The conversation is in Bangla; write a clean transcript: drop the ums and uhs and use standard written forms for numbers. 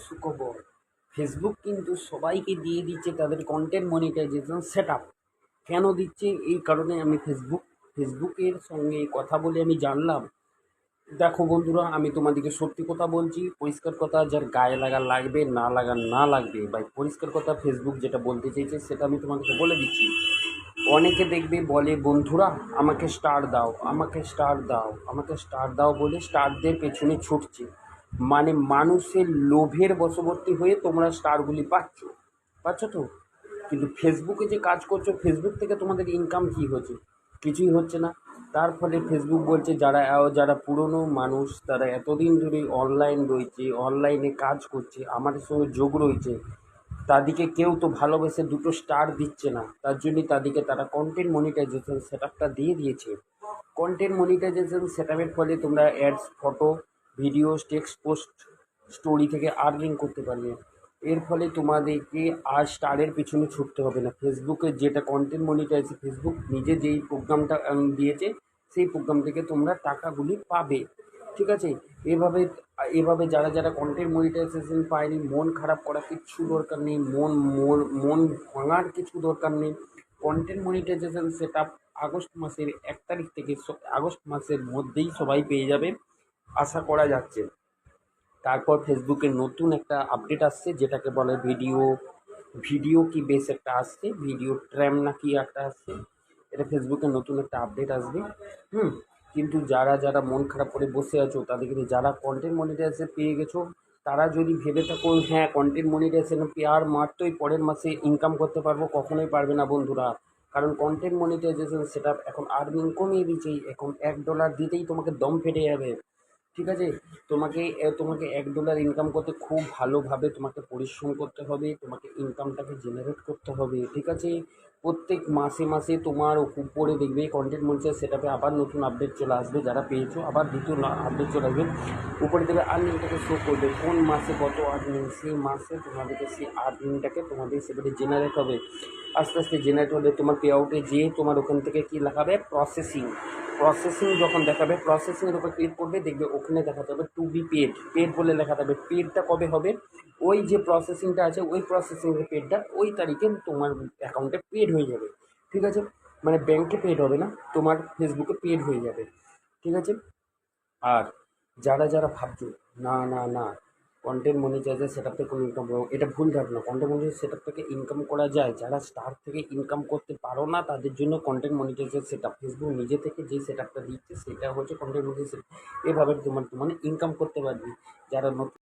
সুখবর। ফেসবুক কিন্তু সবাইকে দিয়ে দিচ্ছে তাদের কন্টেন্ট মনিটাইজেশন সেট আপ। কেন দিচ্ছে? এই কারণে আমি ফেসবুকের সঙ্গে কথা বলে আমি জানলাম। দেখো বন্ধুরা, আমি তোমাদেরকে সত্যি কথা বলছি, পরিষ্কার কথা, যার গায়ে লাগবে, না লাগবে, ভাই পরিষ্কার কথা, ফেসবুক যেটা বলতে চাইছে সেটা আমি তোমাদেরকে বলে দিচ্ছি। অনেকে দেখবে বলে, বন্ধুরা আমাকে স্টার দাও বলে স্টারদের পেছনে ছুটছে। মানে মানুষের লোভের বশবর্তী হয়ে তোমরা স্টারগুলি পাচ্ছ তো। কিন্তু ফেসবুকে যে কাজ করছো, ফেসবুক থেকে তোমাদের ইনকাম কী হচ্ছে? কিছুই হচ্ছে না। তার ফলে ফেসবুক বলছে, যারা পুরনো মানুষ, তারা এতদিন ধরে অনলাইন রয়েছে, অনলাইনে কাজ করছে, আমাদের সঙ্গে যোগ রয়েছে, তাদেরকে কেউ তো ভালোবেসে দুটো স্টার দিচ্ছে না। তার জন্যই তাদেরকে তারা কন্টেন্ট মনিটাইজেশন সেট আপটা দিয়ে দিয়েছে। কন্টেন্ট মনিটাইজেশন সেট আপের ফলে তোমরা ads, photo, video, text post, story থেকে আর্নিং করতে পারবে। এর ফলে তোমাদেরকে আর স্টারের পিছনে ছুটতে হবে না। ফেসবুকে যেটা কন্টেন্ট মনিটাইজেশন, ফেসবুক নিজে যেই প্রোগ্রামটা দিয়েছে, সেই প্রোগ্রাম থেকে তোমরা টাকাগুলি পাবে। ঠিক আছে? এভাবে এভাবে যারা কন্টেন্ট মনিটাইজেশন পায়নি, মন খারাপ করার কিচ্ছু দরকার নেই, মন ভাঙার কিছু দরকার নেই। Content monetization set up August মাসের 1 তারিখ থেকে, আগস্ট মাসের মধ্যেই সবাই পেয়ে যাবে আশা করা যাচ্ছে। তারপর ফেসবুকের নতুন একটা আপডেট আসছে, যেটাকে বলে ভিডিও কি বেশ একটা আসছে, ভিডিও ট্র্যাম না কি একটা আসছে। এটা ফেসবুকের নতুন একটা আপডেট আসবে। হুম। কিন্তু যারা মন খারাপ করে বসে আছো, তাদের কিন্তু যারা কন্টেন্ট মনিটাইজেশন পেয়ে গেছো, তারা যদি ভেবে থাকো হ্যাঁ কন্টেন্ট মনিটাইজেশন পেয়ার মাত্রই পরের মাসে ইনকাম করতে পারবো, কখনোই পারবে না বন্ধুরা। কারণ কন্টেন্ট মনিটাইজেশন সেটা এখন আর্নিং কমিয়ে দিয়েছে। এখন $1 দিতেই তোমাকে দম ফেটে যাবে। ঠিক আছে? তোমাকে $1 ইনকাম করতে খুব ভালোভাবে তোমাকে পরিশ্রম করতে হবে, তোমাকে ইনকামটাকে জেনারেট করতে হবে। ঠিক আছে? প্রত্যেক মাসে তোমার উপরে দেখবে কন্টেন্ট মনিটাইজেশন সেট আপে আবার নতুন আপডেট চলে আসবে। যারা পেয়েছো আবার দ্বিতীয় আপডেট চলে আসবে। উপরে দেবে আর্নিংটাকে শো করবে, কোন মাসে কত আর্নিং, সেই মাসে তোমাদেরকে সেই আর্নিংটাকে তোমাদের সেটাকে জেনারেট হবে। আস্তে আস্তে জেনারেট হলে তোমার পে আউটে যেয়ে তোমার ওখান থেকে কী লেখাবে? প্রসেসিং যখন দেখাবে, প্রসেসিংয়ের উপর ক্লিক করবে, দেখবে ওখানে দেখাতে হবে টু বি পেড বলে লেখা থাকবে। পেডটা কবে হবে? ওই যে প্রসেসিংটা আছে, ওই প্রসেসিংয়ের পেডটা ওই তারিখে তোমার অ্যাকাউন্টে পেড হয়ে যাবে। ঠিক আছে? মানে ব্যাংকে পেড হবে না, তোমার ফেসবুকে পেড হয়ে যাবে। ঠিক আছে? আর যারা ভাবছো না কন্টেন্ট মনিটাইজার সেট আপ থেকে কোনো ইনকাম করবো, এটা ভুল ধারণা। কন্টেন্ট মনিটাইজার সেট আপ থেকে ইনকাম করা যায়। যারা স্টার থেকে ইনকাম করতে পারো না, তাদের জন্য content monetiser set up, Facebook নিজে থেকে যে সেট আপটা দিচ্ছে সেটা হচ্ছে কন্টেন্ট মনিটাইজার। এভাবে তোমার ইনকাম করতে পারবি। যারা নতুন